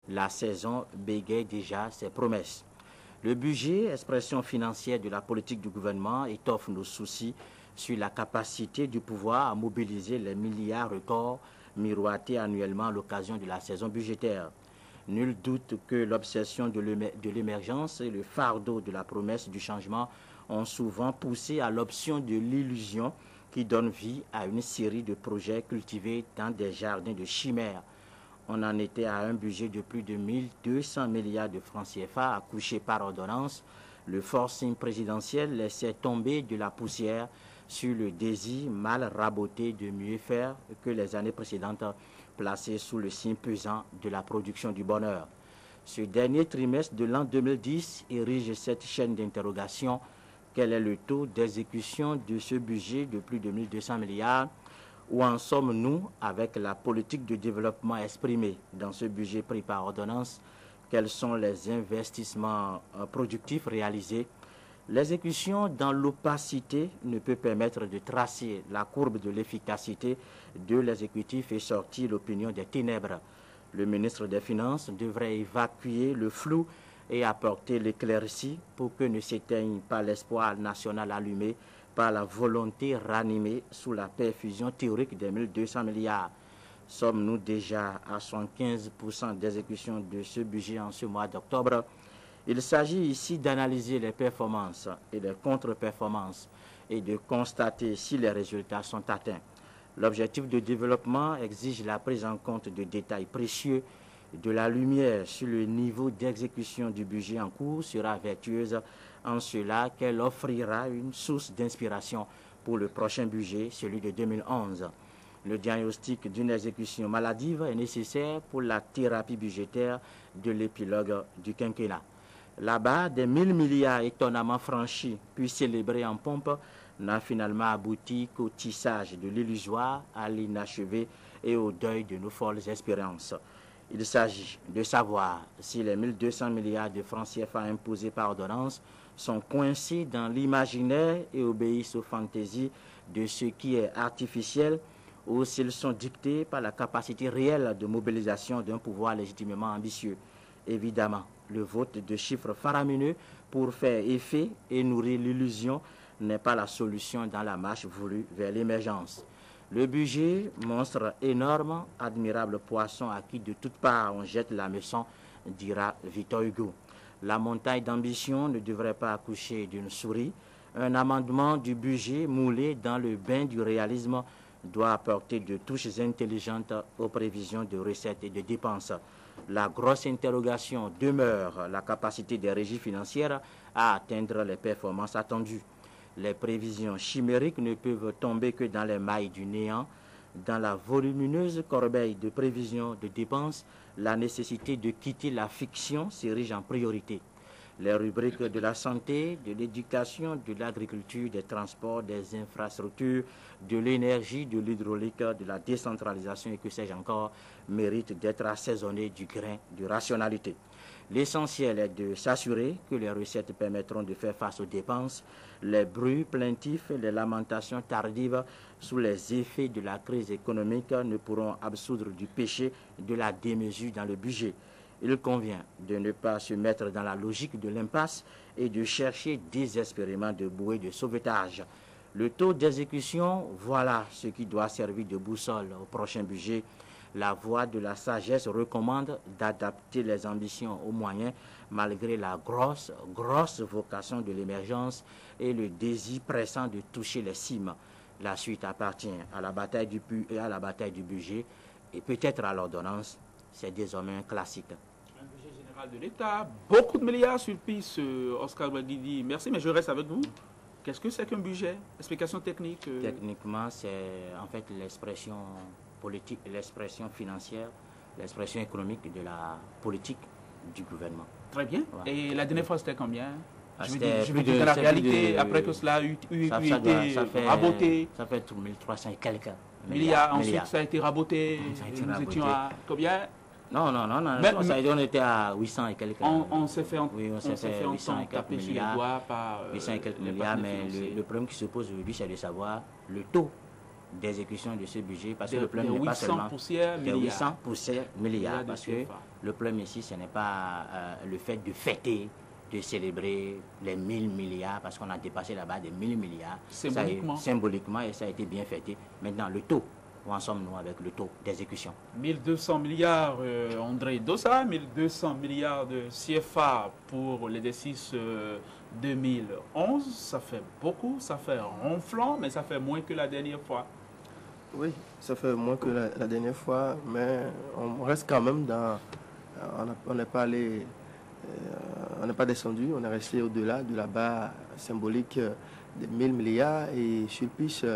La saison bégaye déjà ses promesses. Le budget, expression financière de la politique du gouvernement, étoffe nos soucis sur la capacité du pouvoir à mobiliser les milliards records miroités annuellement à l'occasion de la saison budgétaire. Nul doute que l'obsession de l'émergence et le fardeau de la promesse du changement ont souvent poussé à l'option de l'illusion qui donne vie à une série de projets cultivés dans des jardins de chimères. On en était à un budget de plus de 1200 milliards de francs CFA accouché par ordonnance. Le forcing présidentiel laissait tomber de la poussière sur le désir mal raboté de mieux faire que les années précédentes, placé sous le signe pesant de la production du bonheur. Ce dernier trimestre de l'an 2010 érige cette chaîne d'interrogation. Quel est le taux d'exécution de ce budget de plus de 1200 milliards? Où en sommes-nous avec la politique de développement exprimée dans ce budget pris par ordonnance? Quels sont les investissements productifs réalisés? L'exécution dans l'opacité ne peut permettre de tracer la courbe de l'efficacité de l'exécutif et sortir l'opinion des ténèbres. Le ministre des Finances devrait évacuer le flou et apporter l'éclaircie pour que ne s'éteigne pas l'espoir national allumé par la volonté ranimée sous la perfusion théorique des 1200 milliards. Sommes-nous déjà à 75% d'exécution de ce budget en ce mois d'octobre? Il s'agit ici d'analyser les performances et les contre-performances et de constater si les résultats sont atteints. L'objectif de développement exige la prise en compte de détails précieux. De la lumière sur le niveau d'exécution du budget en cours sera vertueuse en cela qu'elle offrira une source d'inspiration pour le prochain budget, celui de 2011. Le diagnostic d'une exécution maladive est nécessaire pour la thérapie budgétaire de l'épilogue du quinquennat. Là-bas, des 1000 milliards étonnamment franchis puis célébrés en pompe n'a finalement abouti qu'au tissage de l'illusoire, à l'inachevé et au deuil de nos folles espérances. Il s'agit de savoir si les 1200 milliards de francs CFA imposés par ordonnance sont coincés dans l'imaginaire et obéissent aux fantaisies de ce qui est artificiel ou s'ils sont dictés par la capacité réelle de mobilisation d'un pouvoir légitimement ambitieux. Évidemment, le vote de chiffres faramineux pour faire effet et nourrir l'illusion n'est pas la solution dans la marche voulue vers l'émergence. Le budget, monstre énorme, admirable poisson à qui de toutes parts on jette la leçon, dira Victor Hugo. La montagne d'ambition ne devrait pas accoucher d'une souris. Un amendement du budget moulé dans le bain du réalisme doit apporter de touches intelligentes aux prévisions de recettes et de dépenses. La grosse interrogation demeure la capacité des régies financières à atteindre les performances attendues. Les prévisions chimériques ne peuvent tomber que dans les mailles du néant. Dans la volumineuse corbeille de prévisions de dépenses, la nécessité de quitter la fiction s'érige en priorité. Les rubriques de la santé, de l'éducation, de l'agriculture, des transports, des infrastructures, de l'énergie, de l'hydraulique, de la décentralisation et que sais-je encore, méritent d'être assaisonnées du grain de rationalité. L'essentiel est de s'assurer que les recettes permettront de faire face aux dépenses. Les bruits plaintifs et les lamentations tardives sous les effets de la crise économique ne pourront absoudre du péché de la démesure dans le budget. Il convient de ne pas se mettre dans la logique de l'impasse et de chercher désespérément de bouées de sauvetage. Le taux d'exécution, voilà ce qui doit servir de boussole au prochain budget. La voie de la sagesse recommande d'adapter les ambitions aux moyens malgré la grosse vocation de l'émergence et le désir pressant de toucher les cimes. La suite appartient à la bataille du budget et peut-être à l'ordonnance. C'est désormais un classique. Un budget général de l'État, beaucoup de milliards sur piste, Oscar Badidi. Merci, mais je reste avec vous. Qu'est-ce que c'est qu'un budget? Explication technique Techniquement, c'est en fait l'expression politique, l'expression financière, l'expression économique de la politique du gouvernement. Très bien. Ouais. Et la dernière fois, c'était combien? Je veux dire que la réalité, après que cela a été raboté. Ça fait 1300 et quelques milliards. Ensuite, ça a été raboté. Nous étions à combien? Non, on était à 800 et quelques. On s'est fait, oui, on s'est fait 800 et quelques milliards. Par 800 et quelques milliards, mais le problème qui se pose aujourd'hui, c'est de savoir le taux d'exécution de ce budget, parce que Des le problème n'est pas 800 seulement poussières des milliards. 800 poussières milliards, de parce que CFA. le problème ici, ce n'est pas le fait de fêter, de célébrer les 1000 milliards, parce qu'on a dépassé là-bas des 1000 milliards. Symboliquement. Symboliquement, et ça a été bien fêté. Maintenant, le taux, où en sommes-nous avec le taux d'exécution? 1200 milliards, André Dossa, 1200 milliards de CFA pour l'exercice 2011. Ça fait beaucoup, ça fait ronflant, mais ça fait moins que la dernière fois. Oui, ça fait moins que la dernière fois, mais on reste quand même dans... On n'est pas allé... on n'est pas descendu, on est resté au-delà de la barre symbolique des 1000 milliards. Et je puisse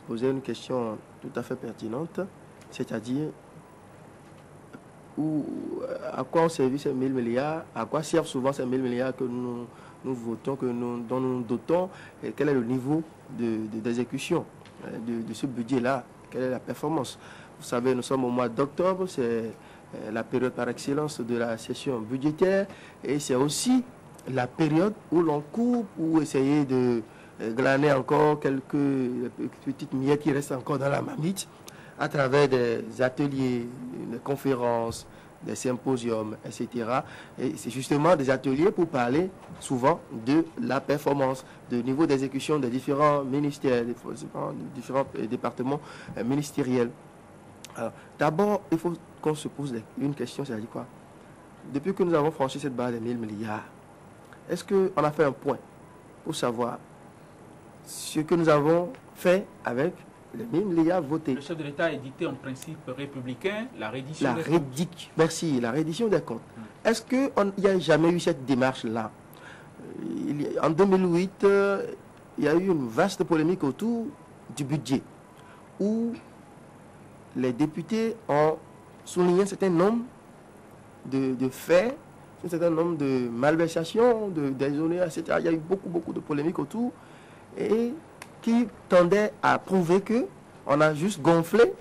poser une question tout à fait pertinente, c'est-à-dire à quoi ont servi ces 1000 milliards, à quoi servent souvent ces 1000 milliards que nous votons, dont nous dotons, et quel est le niveau d'exécution de ce budget-là, quelle est la performance. Vous savez, nous sommes au mois d'octobre, c'est la période par excellence de la session budgétaire, et c'est aussi la période où l'on coupe ou essayer de glaner encore quelques petites miettes qui restent encore dans la marmite à travers des ateliers, des conférences, des symposiums, etc. Et c'est justement des ateliers pour parler souvent de la performance, du niveau d'exécution des différents ministères, des différents départements ministériels. D'abord, il faut qu'on se pose une question, c'est-à-dire quoi? Depuis que nous avons franchi cette barre des 1000 milliards, est-ce qu'on a fait un point pour savoir ce que nous avons fait avec les 1000 milliards votés? Le chef de l'État a édicté en principe républicain la reddition des comptes. Merci, la reddition des comptes. Est-ce qu'il n'y a jamais eu cette démarche-là? En 2008, il y a eu une vaste polémique autour du budget, où les députés ont souligné un certain nombre de faits, un certain nombre de malversations, d'exonérations, etc. Il y a eu beaucoup de polémiques autour, et qui tendaient à prouver qu'on a juste gonflé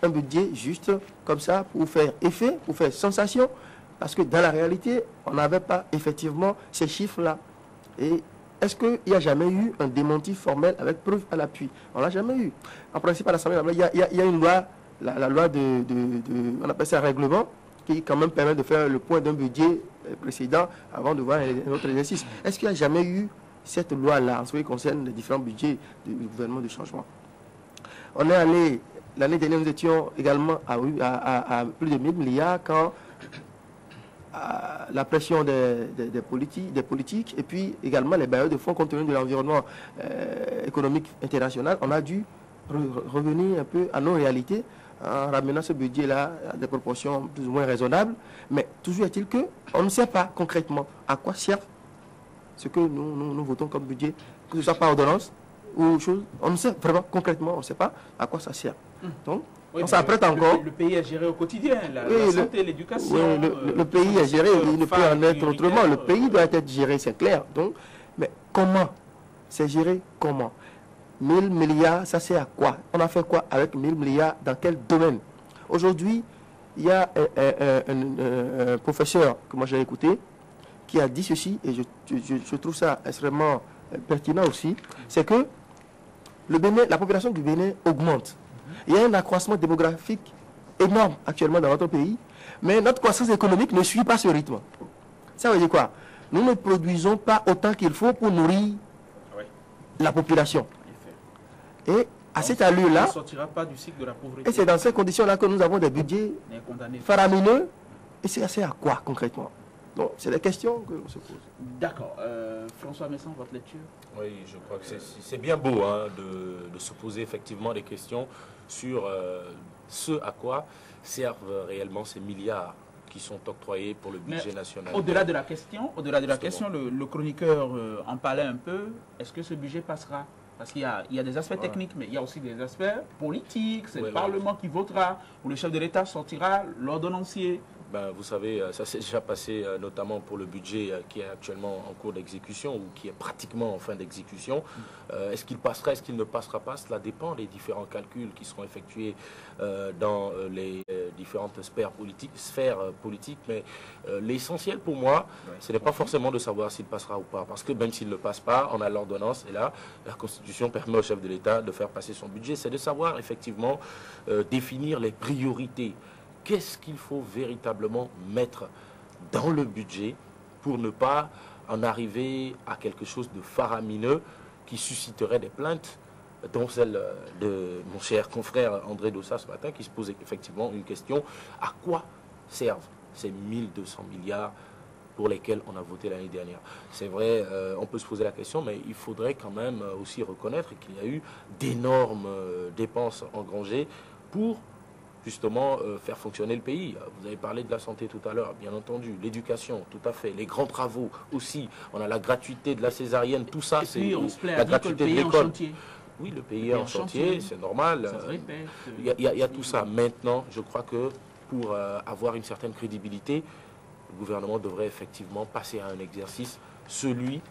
un budget juste comme ça pour faire effet, pour faire sensation, parce que dans la réalité, on n'avait pas effectivement ces chiffres-là. Et est-ce qu'il n'y a jamais eu un démenti formel avec preuve à l'appui? On n'a jamais eu. En principe, à l'Assemblée, il y a une loi, la loi on appelle ça un règlement, qui quand même permet de faire le point d'un budget précédent avant de voir un autre exercice. Est-ce qu'il n'y a jamais eu cette loi-là en ce qui concerne les différents budgets du gouvernement de changement? On est allé, l'année dernière, nous étions également à plus de 1000 milliards quand la pression des politiques et puis également les bailleurs de fonds compte tenu de l'environnement économique international, on a dû revenir un peu à nos réalités en ramenant ce budget-là à des proportions plus ou moins raisonnables. Mais toujours est-il qu'on ne sait pas concrètement à quoi sert ce que nous votons comme budget, que ce soit par ordonnance ou autre chose. On ne sait vraiment concrètement, on ne sait pas à quoi ça sert. Donc, oui, on s'apprête encore. Le pays est géré au quotidien, la santé, l'éducation. Oui, le pays est géré, il ne peut en être autrement. Le pays doit être géré, c'est clair. Donc, mais comment? C'est géré comment? 1000 milliards, ça sert à quoi? On a fait quoi avec 1000 milliards? Dans quel domaine? Aujourd'hui, il y a un professeur que moi j'ai écouté qui a dit ceci, et je trouve ça extrêmement pertinent aussi, c'est que le Bénin, la population du Bénin augmente. Il y a un accroissement démographique énorme actuellement dans notre pays, mais notre croissance économique ne suit pas ce rythme. Ça veut dire quoi? Nous ne produisons pas autant qu'il faut pour nourrir la population. Et à cette allure-là, on ne sortira pas du cycle de la pauvreté. Et c'est dans ces conditions-là que nous avons des budgets faramineux. Et c'est assez à quoi concrètement? Donc, c'est des questions que l'on se pose. D'accord. François Messon, votre lecture? Oui, je crois que c'est bien beau hein, de se poser effectivement des questions sur ce à quoi servent réellement ces milliards qui sont octroyés pour le budget national. Au-delà de la question, le chroniqueur en parlait un peu. Est-ce que ce budget passera? Parce qu'il y a des aspects techniques, mais il y a aussi des aspects politiques. C'est le Parlement qui votera, ou le chef de l'État sortira l'ordonnancier Ben, vous savez, ça s'est déjà passé notamment pour le budget qui est actuellement en cours d'exécution ou qui est pratiquement en fin d'exécution. Est-ce qu'il passera, est-ce qu'il ne passera pas? Cela dépend des différents calculs qui seront effectués dans les différentes sphères politiques. Mais l'essentiel pour moi, ce n'est pas forcément de savoir s'il passera ou pas. Parce que même s'il ne passe pas, on a l'ordonnance et là, la Constitution permet au chef de l'État de faire passer son budget. C'est de savoir effectivement définir les priorités. Qu'est-ce qu'il faut véritablement mettre dans le budget pour ne pas en arriver à quelque chose de faramineux qui susciterait des plaintes, dont celle de mon cher confrère André Dossa ce matin, qui se pose effectivement une question: à quoi servent ces 1200 milliards pour lesquels on a voté l'année dernière? C'est vrai, on peut se poser la question, mais il faudrait quand même aussi reconnaître qu'il y a eu d'énormes dépenses engrangées pour justement faire fonctionner le pays. Vous avez parlé de la santé tout à l'heure, bien entendu, l'éducation, tout à fait, les grands travaux aussi, on a la gratuité de la césarienne, tout ça, c'est la gratuité de l'école. Oui, le pays est en chantier, c'est normal. Il y a tout ça. Maintenant, je crois que pour avoir une certaine crédibilité, le gouvernement devrait effectivement passer à un exercice, celui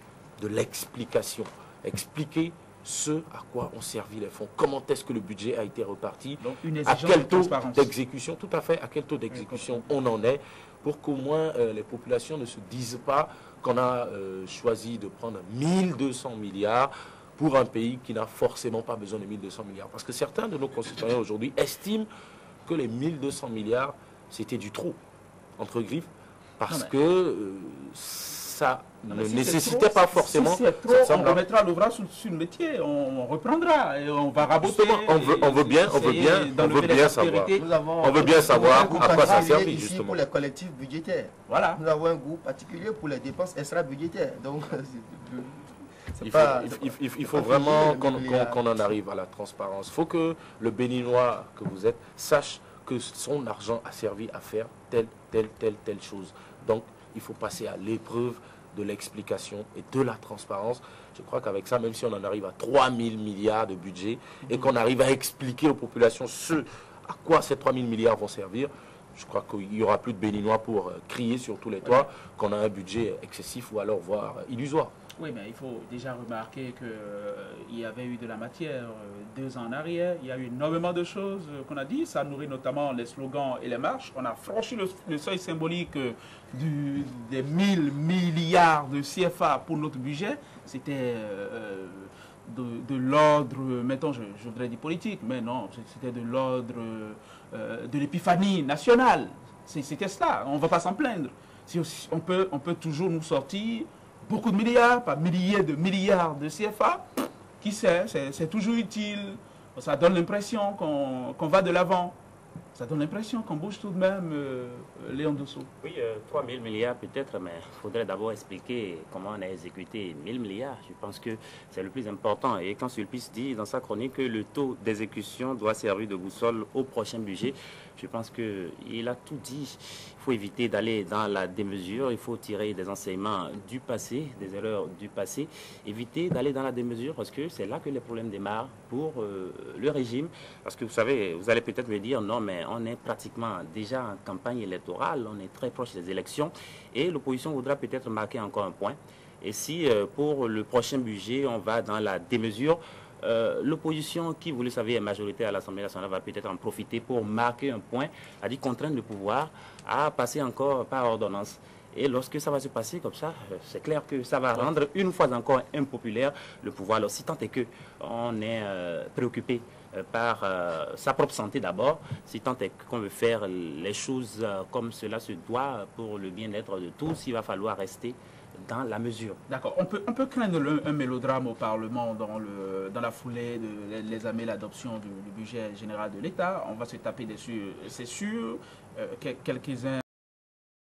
de l'explication. Expliquer ce à quoi ont servi les fonds, comment est-ce que le budget a été reparti, à quel taux d'exécution, tout à fait, à quel taux d'exécution on en est, pour qu'au moins les populations ne se disent pas qu'on a choisi de prendre 1200 milliards pour un pays qui n'a forcément pas besoin de 1200 milliards. Parce que certains de nos concitoyens aujourd'hui estiment que les 1200 milliards, c'était du trop, entre griffes, parce que ça ne nécessitait pas forcément. Si c'est trop, on remettra l'ouvrage sur le métier, on reprendra et on va raboter. On veut bien savoir. On veut bien savoir à quoi ça sert justement. Pour les collectifs budgétaires. Voilà. Nous avons un groupe particulier pour les dépenses extra-budgétaires. Donc, il faut vraiment qu'on en arrive à la transparence. Il faut que le Béninois que vous êtes sache que son argent a servi à faire telle chose. Donc, il faut passer à l'épreuve de l'explication et de la transparence. Je crois qu'avec ça, même si on en arrive à 3000 milliards de budget et qu'on arrive à expliquer aux populations à quoi ces 3000 milliards vont servir, je crois qu'il n'y aura plus de Béninois pour crier sur tous les toits qu'on a un budget excessif ou alors voire illusoire. Oui, mais il faut déjà remarquer qu'il y avait eu de la matière 2 ans en arrière. Il y a eu énormément de choses qu'on a dit. Ça nourrit notamment les slogans et les marches. On a franchi le seuil symbolique des 1000 milliards de CFA pour notre budget. C'était de l'ordre, mettons, je voudrais dire politique, mais non, c'était de l'ordre de l'épiphanie nationale. C'était cela, on ne va pas s'en plaindre. On peut toujours nous sortir beaucoup de milliards, pas milliers de milliards de CFA. Qui sait, c'est toujours utile. Ça donne l'impression qu'on va de l'avant. Ça donne l'impression qu'on bouge tout de même, Léon Dosso. Oui, 3 000 milliards peut-être, mais il faudrait d'abord expliquer comment on a exécuté 1000 milliards. Je pense que c'est le plus important. Et quand Sulpice dit dans sa chronique que le taux d'exécution doit servir de boussole au prochain budget, je pense qu'il a tout dit. Il faut éviter d'aller dans la démesure, il faut tirer des enseignements du passé, des erreurs du passé, éviter d'aller dans la démesure parce que c'est là que les problèmes démarrent pour le régime. Parce que vous savez, vous allez peut-être me dire non, mais on est pratiquement déjà en campagne électorale, on est très proche des élections et l'opposition voudra peut-être marquer encore un point. Et si pour le prochain budget, on va dans la démesure, l'opposition qui, vous le savez, est majoritaire à l'Assemblée nationale va peut-être en profiter pour marquer un point, c'est-à-dire contraindre le pouvoir à passer encore par ordonnance. Et lorsque ça va se passer comme ça, c'est clair que ça va rendre une fois encore impopulaire le pouvoir. Alors, si tant est qu'on est préoccupé par sa propre santé d'abord, si tant est qu'on veut faire les choses comme cela se doit pour le bien-être de tous, il va falloir rester dans la mesure. D'accord. On peut craindre un mélodrame au Parlement dans la foulée de les années l'adoption du budget général de l'État. On va se taper dessus, c'est sûr. Quelques-uns